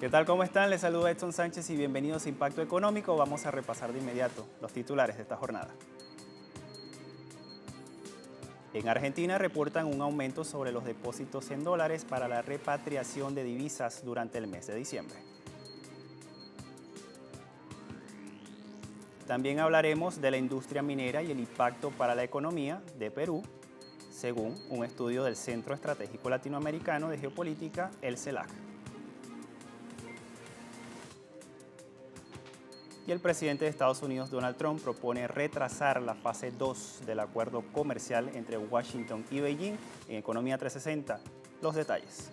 ¿Qué tal? ¿Cómo están? Les saluda Edson Sánchez y bienvenidos a Impacto Económico. Vamos a repasar de inmediato los titulares de esta jornada. En Argentina reportan un aumento sobre los depósitos en dólares para la repatriación de divisas durante el mes de diciembre. También hablaremos de la industria minera y el impacto para la economía de Perú, según un estudio del Centro Estratégico Latinoamericano de Geopolítica, el CELAC. Y el presidente de Estados Unidos, Donald Trump, propone retrasar la fase 2 del acuerdo comercial entre Washington y Beijing en Economía 360. Los detalles.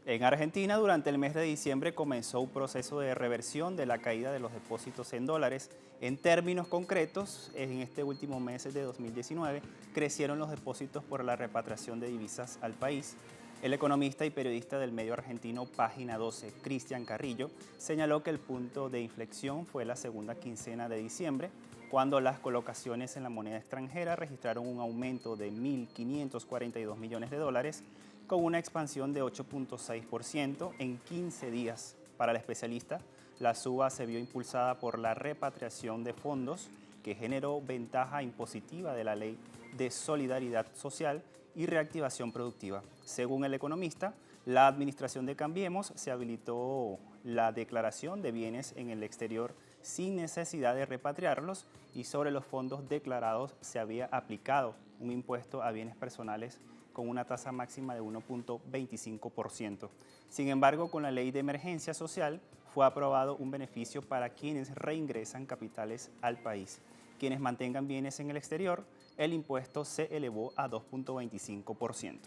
En Argentina, durante el mes de diciembre comenzó un proceso de reversión de la caída de los depósitos en dólares. En términos concretos, en este último mes de 2019, crecieron los depósitos por la repatriación de divisas al país. El economista y periodista del medio argentino Página 12, Cristian Carrillo, señaló que el punto de inflexión fue la segunda quincena de diciembre, cuando las colocaciones en la moneda extranjera registraron un aumento de 1.542 millones de dólares, con una expansión de 8.6% en 15 días. Para el especialista, la suba se vio impulsada por la repatriación de fondos, que generó ventaja impositiva de la Ley de Solidaridad Social y Reactivación Productiva. Según el economista, la administración de Cambiemos se habilitó la declaración de bienes en el exterior sin necesidad de repatriarlos, y sobre los fondos declarados se había aplicado un impuesto a bienes personales con una tasa máxima de 1.25%. Sin embargo, con la Ley de Emergencia Social fue aprobado un beneficio para quienes reingresan capitales al país. Quienes mantengan bienes en el exterior, el impuesto se elevó a 2.25%.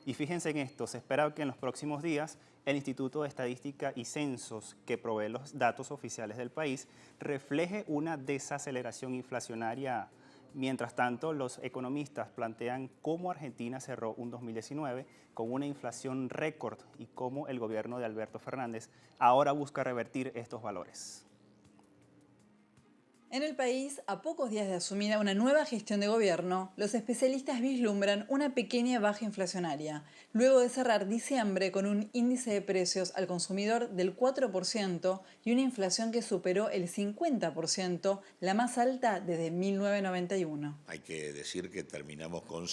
Y fíjense en esto, se espera que en los próximos días el Instituto de Estadística y Censos, que provee los datos oficiales del país, refleje una desaceleración inflacionaria. Mientras tanto, los economistas plantean cómo Argentina cerró un 2019 con una inflación récord y cómo el gobierno de Alberto Fernández ahora busca revertir estos valores. En el país, a pocos días de asumir una nueva gestión de gobierno, los especialistas vislumbran una pequeña baja inflacionaria, luego de cerrar diciembre con un índice de precios al consumidor del 4% y una inflación que superó el 50%, la más alta desde 1991. Hay que decir que terminamos con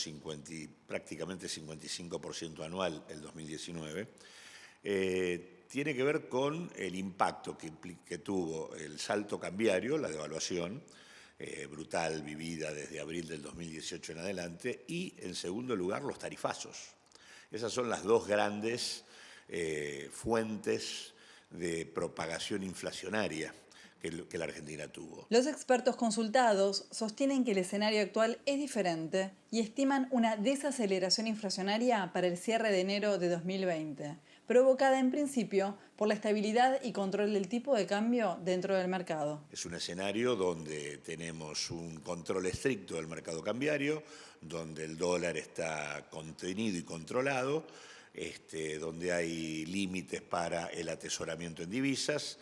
prácticamente 55% anual el 2019. Tiene que ver con el impacto que tuvo el salto cambiario, la devaluación brutal vivida desde abril del 2018 en adelante, y en segundo lugar los tarifazos. Esas son las dos grandes fuentes de propagación inflacionaria que la Argentina tuvo. Los expertos consultados sostienen que el escenario actual es diferente y estiman una desaceleración inflacionaria para el cierre de enero de 2020, provocada en principio por la estabilidad y control del tipo de cambio dentro del mercado. Es un escenario donde tenemos un control estricto del mercado cambiario, donde el dólar está contenido y controlado, donde hay límites para el atesoramiento en divisas,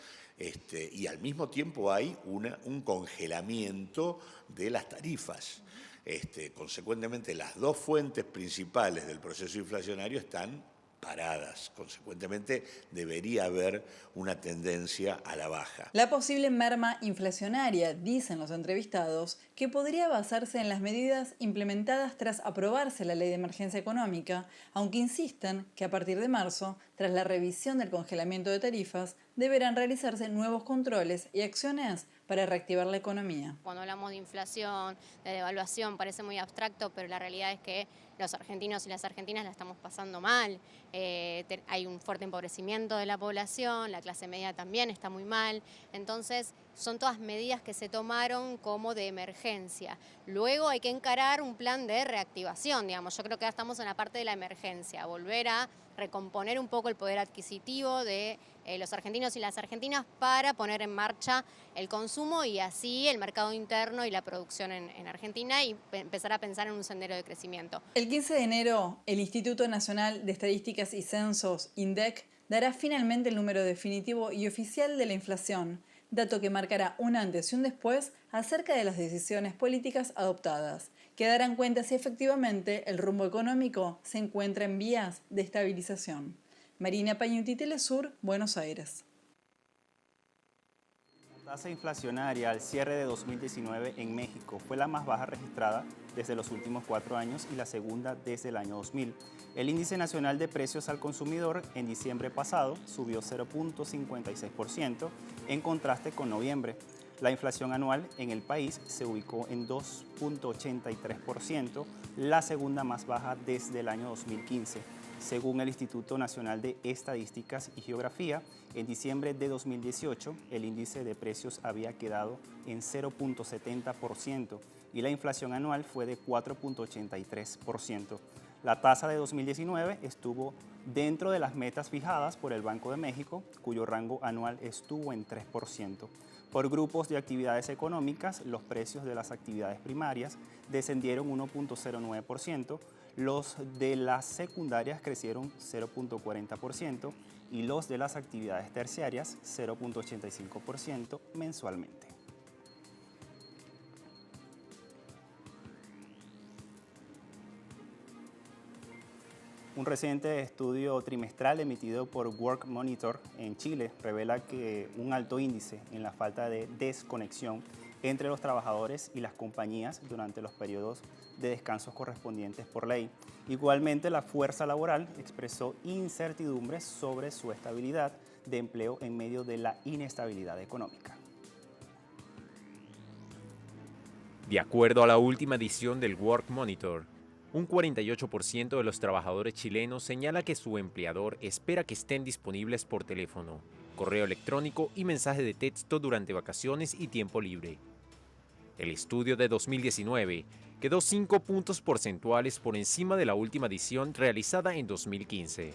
y al mismo tiempo hay un congelamiento de las tarifas. Consecuentemente, las dos fuentes principales del proceso inflacionario están paradas. Consecuentemente, debería haber una tendencia a la baja. La posible merma inflacionaria, dicen los entrevistados, que podría basarse en las medidas implementadas tras aprobarse la Ley de Emergencia Económica, aunque insistan que a partir de marzo, tras la revisión del congelamiento de tarifas, deberán realizarse nuevos controles y acciones para reactivar la economía. Cuando hablamos de inflación, de devaluación, parece muy abstracto, pero la realidad es que los argentinos y las argentinas la estamos pasando mal. Hay un fuerte empobrecimiento de la población, la clase media también está muy mal. Entonces, son todas medidas que se tomaron como de emergencia. Luego hay que encarar un plan de reactivación, digamos. Yo creo que ya estamos en la parte de la emergencia, volver a recomponer un poco el poder adquisitivo de los argentinos y las argentinas para poner en marcha el consumo y así el mercado interno y la producción en Argentina y empezar a pensar en un sendero de crecimiento. El 15 de enero, el Instituto Nacional de Estadísticas y Censos, INDEC, dará finalmente el número definitivo y oficial de la inflación, dato que marcará un antes y un después acerca de las decisiones políticas adoptadas, que darán cuenta si efectivamente el rumbo económico se encuentra en vías de estabilización. Marina Pañuti, Telesur, Buenos Aires. La tasa inflacionaria al cierre de 2019 en México fue la más baja registrada desde los últimos 4 años y la segunda desde el año 2000. El índice nacional de precios al consumidor en diciembre pasado subió 0.56% en contraste con noviembre. La inflación anual en el país se ubicó en 2.83%, la segunda más baja desde el año 2015. Según el Instituto Nacional de Estadísticas y Geografía, en diciembre de 2018 el índice de precios había quedado en 0.70% y la inflación anual fue de 4.83%. La tasa de 2019 estuvo dentro de las metas fijadas por el Banco de México, cuyo rango anual estuvo en 3%. Por grupos de actividades económicas, los precios de las actividades primarias descendieron 1.09%, los de las secundarias crecieron 0.40% y los de las actividades terciarias 0.85% mensualmente. Un reciente estudio trimestral emitido por Work Monitor en Chile revela que un alto índice en la falta de desconexión entre los trabajadores y las compañías durante los periodos de descansos correspondientes por ley. Igualmente, la fuerza laboral expresó incertidumbres sobre su estabilidad de empleo en medio de la inestabilidad económica. De acuerdo a la última edición del Work Monitor, un 48% de los trabajadores chilenos señala que su empleador espera que estén disponibles por teléfono, correo electrónico y mensaje de texto durante vacaciones y tiempo libre. El estudio de 2019 quedó 5 puntos porcentuales por encima de la última edición realizada en 2015.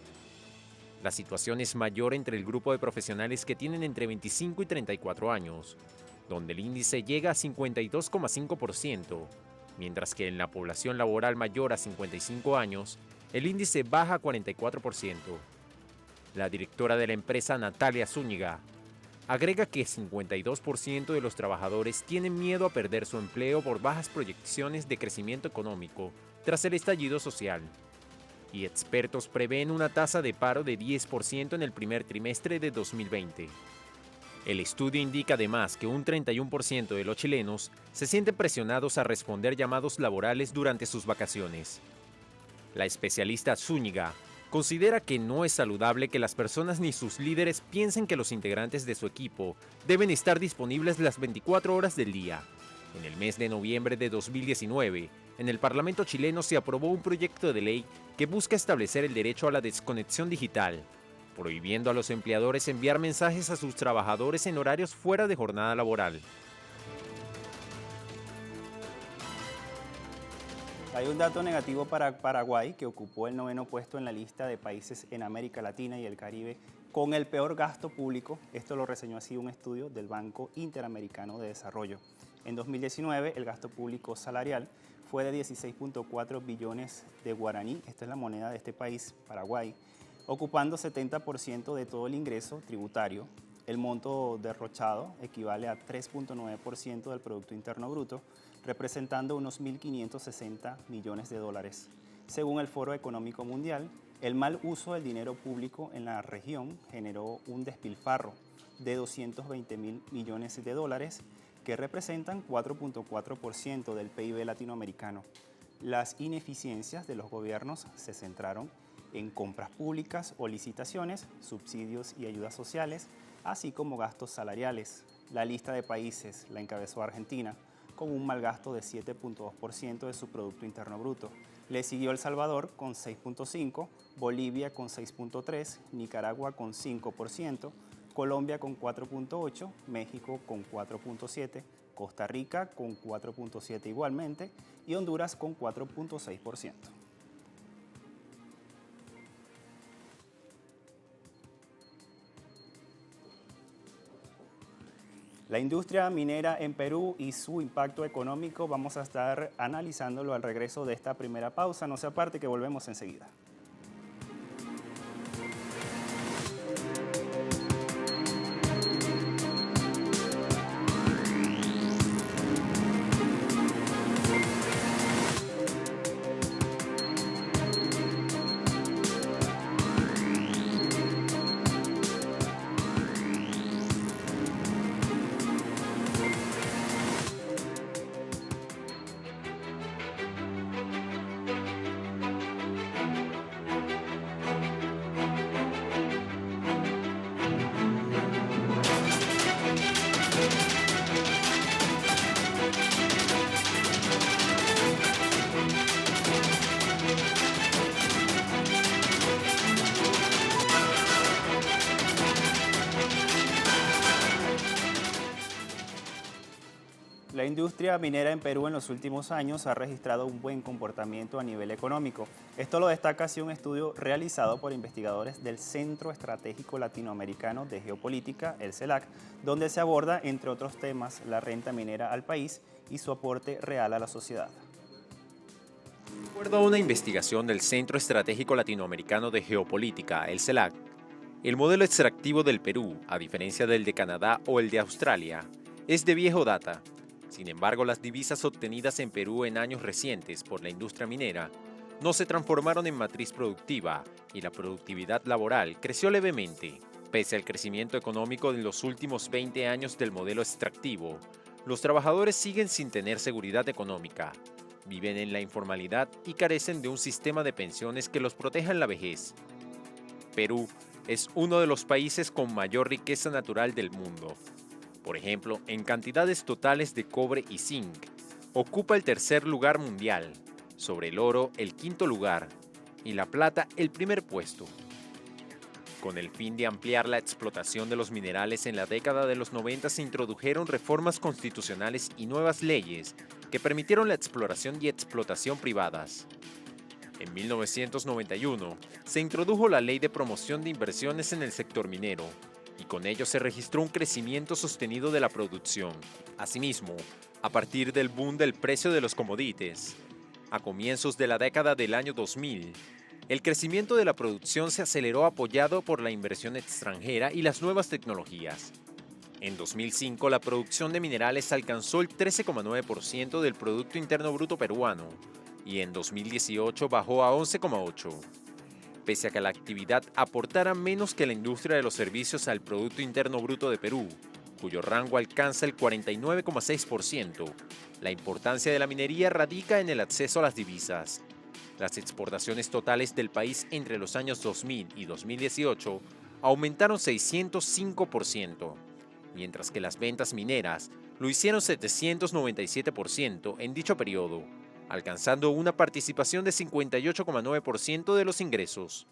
La situación es mayor entre el grupo de profesionales que tienen entre 25 y 34 años, donde el índice llega a 52,5%, mientras que en la población laboral mayor a 55 años, el índice baja a 44%. La directora de la empresa, Natalia Zúñiga, agrega que 52% de los trabajadores tienen miedo a perder su empleo por bajas proyecciones de crecimiento económico tras el estallido social. Y expertos prevén una tasa de paro de 10% en el primer trimestre de 2020. El estudio indica además que un 31% de los chilenos se sienten presionados a responder llamados laborales durante sus vacaciones. La especialista Zúñiga considera que no es saludable que las personas ni sus líderes piensen que los integrantes de su equipo deben estar disponibles las 24 horas del día. En el mes de noviembre de 2019, en el Parlamento chileno se aprobó un proyecto de ley que busca establecer el derecho a la desconexión digital, prohibiendo a los empleadores enviar mensajes a sus trabajadores en horarios fuera de jornada laboral. Hay un dato negativo para Paraguay, que ocupó el 9º puesto en la lista de países en América Latina y el Caribe con el peor gasto público. Esto lo reseñó así un estudio del Banco Interamericano de Desarrollo. En 2019, el gasto público salarial fue de 16.4 billones de guaraní, esta es la moneda de este país, Paraguay, ocupando 70% de todo el ingreso tributario. El monto derrochado equivale a 3.9% del Producto Interno Bruto, representando unos 1.560 millones de dólares. Según el Foro Económico Mundial, el mal uso del dinero público en la región generó un despilfarro de 220.000 millones de dólares, que representan 4.4% del PIB latinoamericano. Las ineficiencias de los gobiernos se centraron en compras públicas o licitaciones, subsidios y ayudas sociales, así como gastos salariales. La lista de países la encabezó Argentina, con un mal gasto de 7.2% de su Producto Interno Bruto. Le siguió El Salvador con 6.5%, Bolivia con 6.3%, Nicaragua con 5%, Colombia con 4.8%, México con 4.7%, Costa Rica con 4.7% igualmente y Honduras con 4.6%. La industria minera en Perú y su impacto económico vamos a estar analizándolo al regreso de esta primera pausa. No se aparte que volvemos enseguida. La industria minera en Perú en los últimos años ha registrado un buen comportamiento a nivel económico. Esto lo destaca así un estudio realizado por investigadores del Centro Estratégico Latinoamericano de Geopolítica, el CELAC, donde se aborda, entre otros temas, la renta minera al país y su aporte real a la sociedad. De acuerdo a una investigación del Centro Estratégico Latinoamericano de Geopolítica, el CELAC, el modelo extractivo del Perú, a diferencia del de Canadá o el de Australia, es de viejo data. Sin embargo, las divisas obtenidas en Perú en años recientes por la industria minera no se transformaron en matriz productiva y la productividad laboral creció levemente. Pese al crecimiento económico de los últimos 20 años del modelo extractivo, los trabajadores siguen sin tener seguridad económica, viven en la informalidad y carecen de un sistema de pensiones que los proteja en la vejez. Perú es uno de los países con mayor riqueza natural del mundo. Por ejemplo, en cantidades totales de cobre y zinc, ocupa el tercer lugar mundial, sobre el oro el quinto lugar y la plata el primer puesto. Con el fin de ampliar la explotación de los minerales en la década de los 90 se introdujeron reformas constitucionales y nuevas leyes que permitieron la exploración y explotación privadas. En 1991 se introdujo la Ley de Promoción de Inversiones en el sector minero, y con ello se registró un crecimiento sostenido de la producción. Asimismo, a partir del boom del precio de los commodities, a comienzos de la década del año 2000, el crecimiento de la producción se aceleró apoyado por la inversión extranjera y las nuevas tecnologías. En 2005, la producción de minerales alcanzó el 13,9% del Producto Interno Bruto peruano y en 2018 bajó a 11,8%. Pese a que la actividad aportara menos que la industria de los servicios al Producto Interno Bruto de Perú, cuyo rango alcanza el 49,6%, la importancia de la minería radica en el acceso a las divisas. Las exportaciones totales del país entre los años 2000 y 2018 aumentaron 605%, mientras que las ventas mineras lo hicieron 797% en dicho periodo, alcanzando una participación de 58,9% de los ingresos.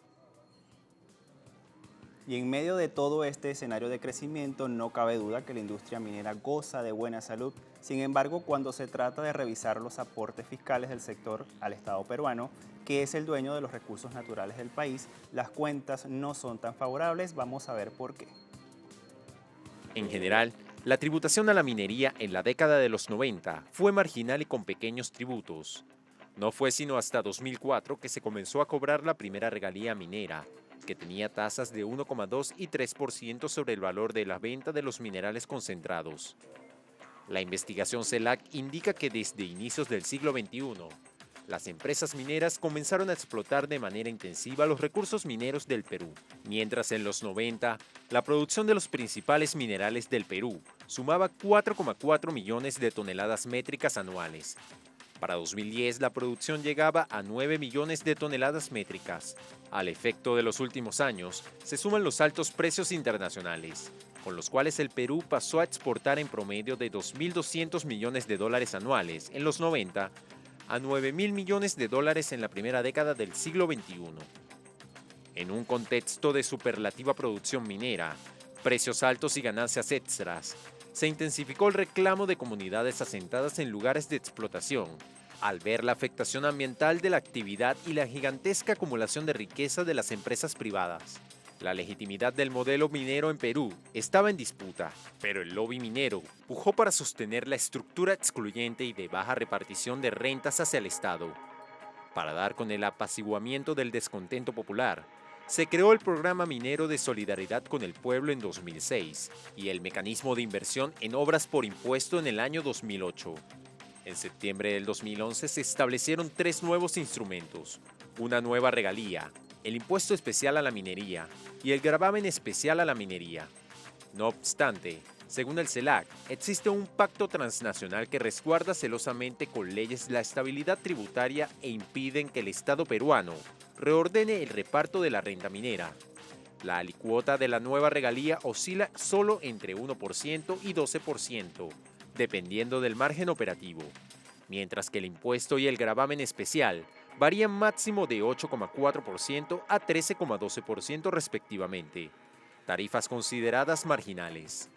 Y en medio de todo este escenario de crecimiento, no cabe duda que la industria minera goza de buena salud. Sin embargo, cuando se trata de revisar los aportes fiscales del sector al Estado peruano, que es el dueño de los recursos naturales del país, las cuentas no son tan favorables. Vamos a ver por qué. En general, la tributación a la minería en la década de los 90 fue marginal y con pequeños tributos. No fue sino hasta 2004 que se comenzó a cobrar la primera regalía minera, que tenía tasas de 1,2 y 3% sobre el valor de la venta de los minerales concentrados. La investigación CELAC indica que desde inicios del siglo XXI, las empresas mineras comenzaron a explotar de manera intensiva los recursos mineros del Perú, mientras en los 90 la producción de los principales minerales del Perú sumaba 4,4 millones de toneladas métricas anuales. Para 2010 la producción llegaba a 9 millones de toneladas métricas. Al efecto de los últimos años se suman los altos precios internacionales, con los cuales el Perú pasó a exportar en promedio de 2.200 millones de dólares anuales en los 90 a 9.000 millones de dólares en la primera década del siglo XXI. En un contexto de superlativa producción minera, precios altos y ganancias extras, se intensificó el reclamo de comunidades asentadas en lugares de explotación, al ver la afectación ambiental de la actividad y la gigantesca acumulación de riqueza de las empresas privadas. La legitimidad del modelo minero en Perú estaba en disputa, pero el lobby minero pujó para sostener la estructura excluyente y de baja repartición de rentas hacia el Estado. Para dar con el apaciguamiento del descontento popular, se creó el Programa Minero de Solidaridad con el Pueblo en 2006 y el Mecanismo de Inversión en Obras por Impuesto en el año 2008. En septiembre del 2011 se establecieron 3 nuevos instrumentos: una nueva regalía, el impuesto especial a la minería y el gravamen especial a la minería. No obstante, según el CELAC, existe un pacto transnacional que resguarda celosamente con leyes la estabilidad tributaria e impiden que el Estado peruano reordene el reparto de la renta minera. La alicuota de la nueva regalía oscila solo entre 1% y 12%, dependiendo del margen operativo, mientras que el impuesto y el gravamen especial varían máximo de 8,4% a 13,12% respectivamente, tarifas consideradas marginales.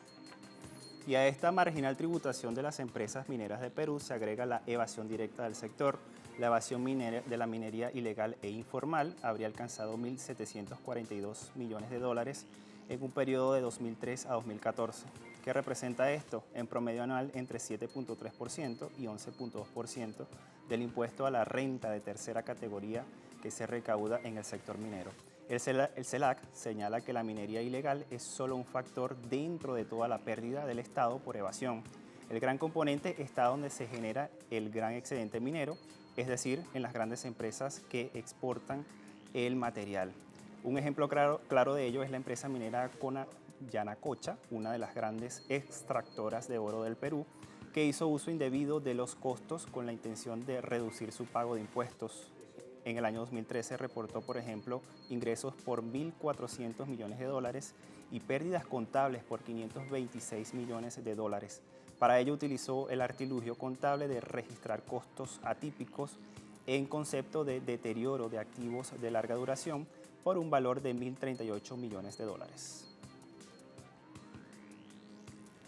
Y a esta marginal tributación de las empresas mineras de Perú se agrega la evasión directa del sector. La evasión de la minería ilegal e informal habría alcanzado 1.742 millones de dólares en un periodo de 2003 a 2014. ¿Qué representa esto? En promedio anual entre 7.3% y 11.2% del impuesto a la renta de tercera categoría que se recauda en el sector minero. El CELAC señala que la minería ilegal es solo un factor dentro de toda la pérdida del Estado por evasión. El gran componente está donde se genera el gran excedente minero, es decir, en las grandes empresas que exportan el material. Un ejemplo claro de ello es la empresa minera Yanacocha, una de las grandes extractoras de oro del Perú, que hizo uso indebido de los costos con la intención de reducir su pago de impuestos. En el año 2013 reportó, por ejemplo, ingresos por 1.400 millones de dólares y pérdidas contables por 526 millones de dólares. Para ello utilizó el artilugio contable de registrar costos atípicos en concepto de deterioro de activos de larga duración por un valor de 1.038 millones de dólares.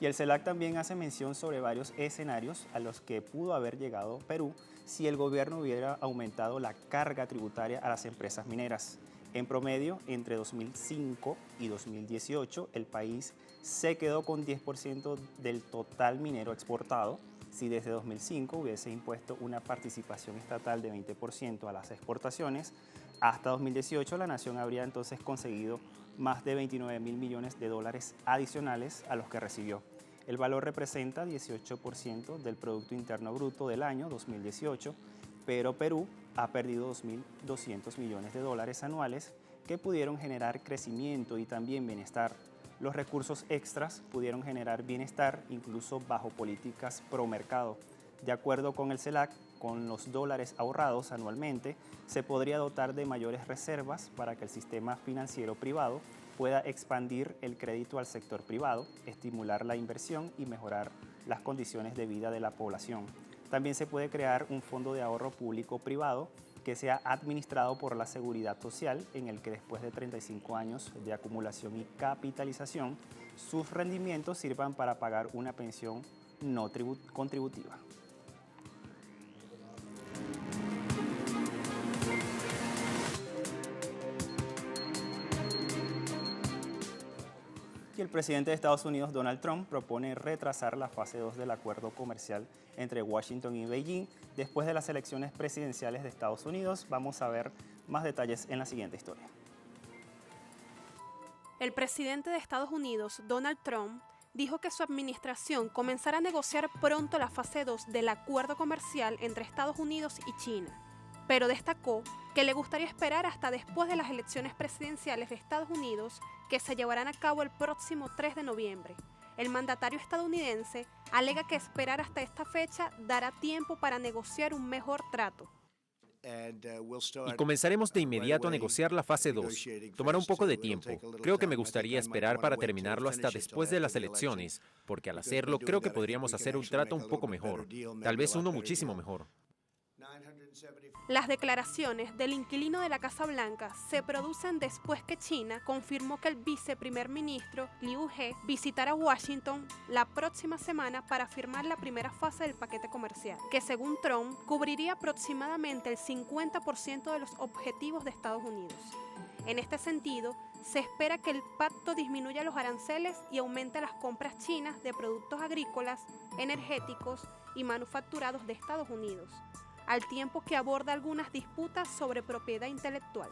Y el CELAC también hace mención sobre varios escenarios a los que pudo haber llegado Perú si el gobierno hubiera aumentado la carga tributaria a las empresas mineras. En promedio, entre 2005 y 2018, el país se quedó con 10% del total minero exportado. Si desde 2005 hubiese impuesto una participación estatal de 20% a las exportaciones, hasta 2018 la nación habría entonces conseguido más de 29.000 millones de dólares adicionales a los que recibió. El valor representa 18% del Producto Interno Bruto del año 2018, pero Perú ha perdido 2.200 millones de dólares anuales que pudieron generar crecimiento y también bienestar. Los recursos extras pudieron generar bienestar incluso bajo políticas pro mercado. De acuerdo con el CELAC, con los dólares ahorrados anualmente, se podría dotar de mayores reservas para que el sistema financiero privado pueda expandir el crédito al sector privado, estimular la inversión y mejorar las condiciones de vida de la población. También se puede crear un fondo de ahorro público-privado que sea administrado por la Seguridad Social, en el que después de 35 años de acumulación y capitalización, sus rendimientos sirvan para pagar una pensión no contributiva. Y el presidente de Estados Unidos, Donald Trump, propone retrasar la fase 2 del acuerdo comercial entre Washington y Beijing después de las elecciones presidenciales de Estados Unidos. Vamos a ver más detalles en la siguiente historia. El presidente de Estados Unidos, Donald Trump, dijo que su administración comenzará a negociar pronto la fase 2 del acuerdo comercial entre Estados Unidos y China, pero destacó que le gustaría esperar hasta después de las elecciones presidenciales de Estados Unidos que se llevarán a cabo el próximo 3 de noviembre. El mandatario estadounidense alega que esperar hasta esta fecha dará tiempo para negociar un mejor trato. Y comenzaremos de inmediato a negociar la fase 2. Tomará un poco de tiempo. Creo que me gustaría esperar para terminarlo hasta después de las elecciones, porque al hacerlo creo que podríamos hacer un trato un poco mejor, tal vez uno muchísimo mejor. Las declaraciones del inquilino de la Casa Blanca se producen después que China confirmó que el viceprimer ministro Liu He visitará Washington la próxima semana para firmar la primera fase del paquete comercial, que según Trump cubriría aproximadamente el 50% de los objetivos de Estados Unidos. En este sentido, se espera que el pacto disminuya los aranceles y aumente las compras chinas de productos agrícolas, energéticos y manufacturados de Estados Unidos, al tiempo que aborda algunas disputas sobre propiedad intelectual.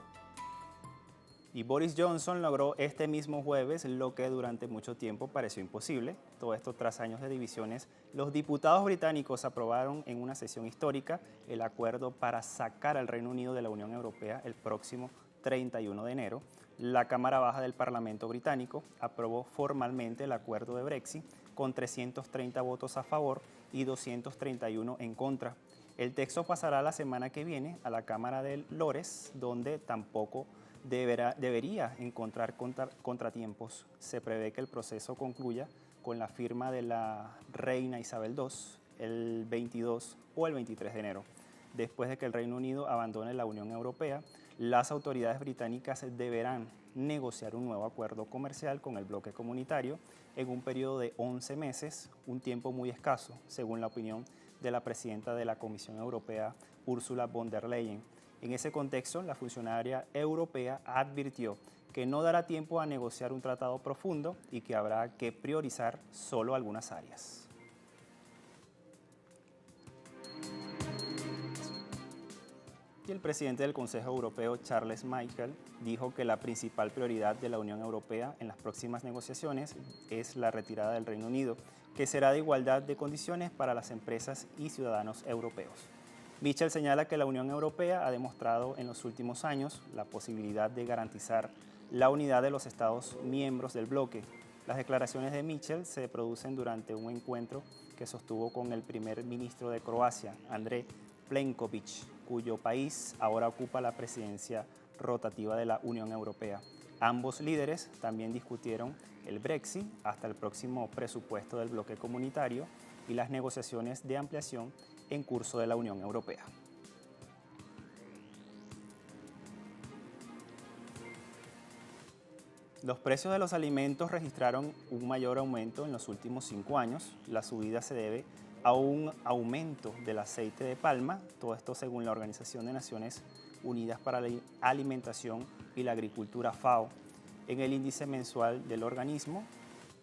Y Boris Johnson logró este mismo jueves lo que durante mucho tiempo pareció imposible. Todo esto tras años de divisiones. Los diputados británicos aprobaron en una sesión histórica el acuerdo para sacar al Reino Unido de la Unión Europea el próximo 31 de enero. La Cámara Baja del Parlamento británico aprobó formalmente el acuerdo de Brexit con 330 votos a favor y 231 en contra. El texto pasará la semana que viene a la Cámara de Lores, donde tampoco debería encontrar contratiempos. Se prevé que el proceso concluya con la firma de la reina Isabel II el 22 o el 23 de enero. Después de que el Reino Unido abandone la Unión Europea, las autoridades británicas deberán negociar un nuevo acuerdo comercial con el bloque comunitario en un periodo de 11 meses, un tiempo muy escaso, según la opinión de la presidenta de la Comisión Europea, Ursula von der Leyen. En ese contexto, la funcionaria europea advirtió que no dará tiempo a negociar un tratado profundo y que habrá que priorizar solo algunas áreas. Y el presidente del Consejo Europeo, Charles Michel, dijo que la principal prioridad de la Unión Europea en las próximas negociaciones es la retirada del Reino Unido, que será de igualdad de condiciones para las empresas y ciudadanos europeos. Michel señala que la Unión Europea ha demostrado en los últimos años la posibilidad de garantizar la unidad de los Estados miembros del bloque. Las declaraciones de Michel se producen durante un encuentro que sostuvo con el primer ministro de Croacia, Andrej Plenković, cuyo país ahora ocupa la presidencia rotativa de la Unión Europea. Ambos líderes también discutieron el Brexit hasta el próximo presupuesto del bloque comunitario y las negociaciones de ampliación en curso de la Unión Europea. Los precios de los alimentos registraron un mayor aumento en los últimos 5 años. La subida se debe a un aumento del aceite de palma, todo esto según la Organización de Naciones Unidas para la Alimentación y la Agricultura, FAO. En el índice mensual del organismo,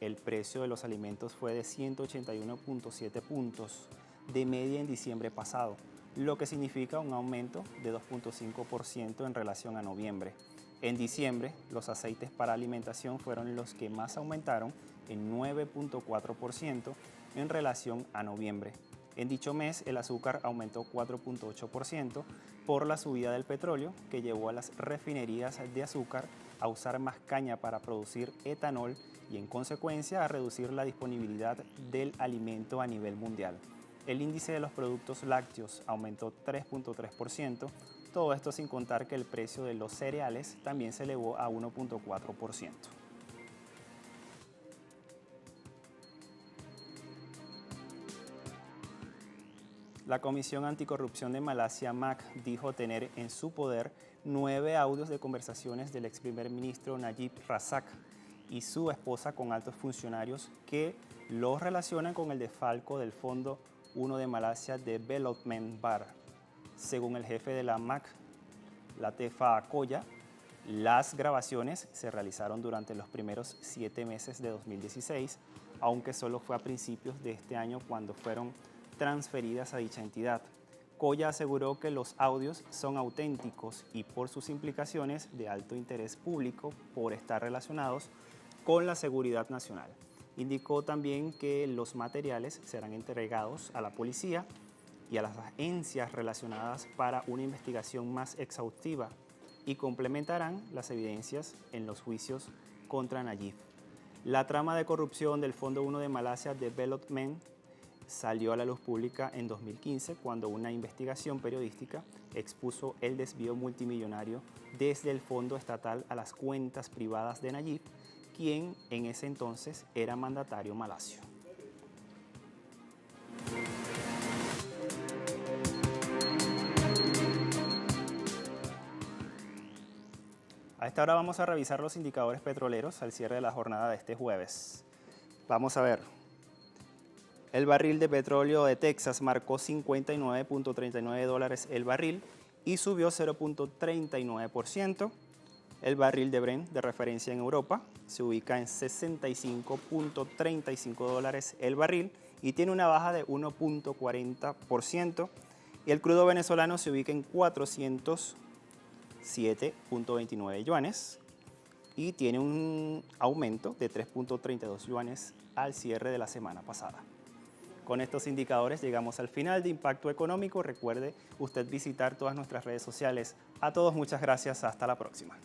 el precio de los alimentos fue de 181.7 puntos de media en diciembre pasado, lo que significa un aumento de 2.5% en relación a noviembre. En diciembre, los aceites para alimentación fueron los que más aumentaron en 9.4% en relación a noviembre. En dicho mes, el azúcar aumentó 4.8% por la subida del petróleo, que llevó a las refinerías de azúcar a usar más caña para producir etanol y, en consecuencia, a reducir la disponibilidad del alimento a nivel mundial. El índice de los productos lácteos aumentó 3.3%, todo esto sin contar que el precio de los cereales también se elevó a 1.4%. La Comisión Anticorrupción de Malasia, MAC, dijo tener en su poder 9 audios de conversaciones del ex primer ministro Najib Razak y su esposa con altos funcionarios que los relacionan con el desfalco del Fondo 1 de Malasia Development Bar. Según el jefe de la MAC, Latefa Koya, las grabaciones se realizaron durante los primeros 7 meses de 2016, aunque solo fue a principios de este año cuando fueron transferidas a dicha entidad. Koya aseguró que los audios son auténticos y por sus implicaciones de alto interés público por estar relacionados con la seguridad nacional. Indicó también que los materiales serán entregados a la policía y a las agencias relacionadas para una investigación más exhaustiva y complementarán las evidencias en los juicios contra Najib. La trama de corrupción del Fondo 1 de Malasia Development salió a la luz pública en 2015 cuando una investigación periodística expuso el desvío multimillonario desde el fondo estatal a las cuentas privadas de Nayib, quien en ese entonces era mandatario malasio. A esta hora vamos a revisar los indicadores petroleros al cierre de la jornada de este jueves. Vamos a ver. El barril de petróleo de Texas marcó $59.39 el barril y subió 0.39%. El barril de Brent de referencia en Europa se ubica en $65.35 el barril y tiene una baja de 1.40%. Y el crudo venezolano se ubica en 407.29 yuanes y tiene un aumento de 3.32 yuanes al cierre de la semana pasada. Con estos indicadores llegamos al final de Impacto Económico. Recuerde usted visitar todas nuestras redes sociales. A todos muchas gracias. Hasta la próxima.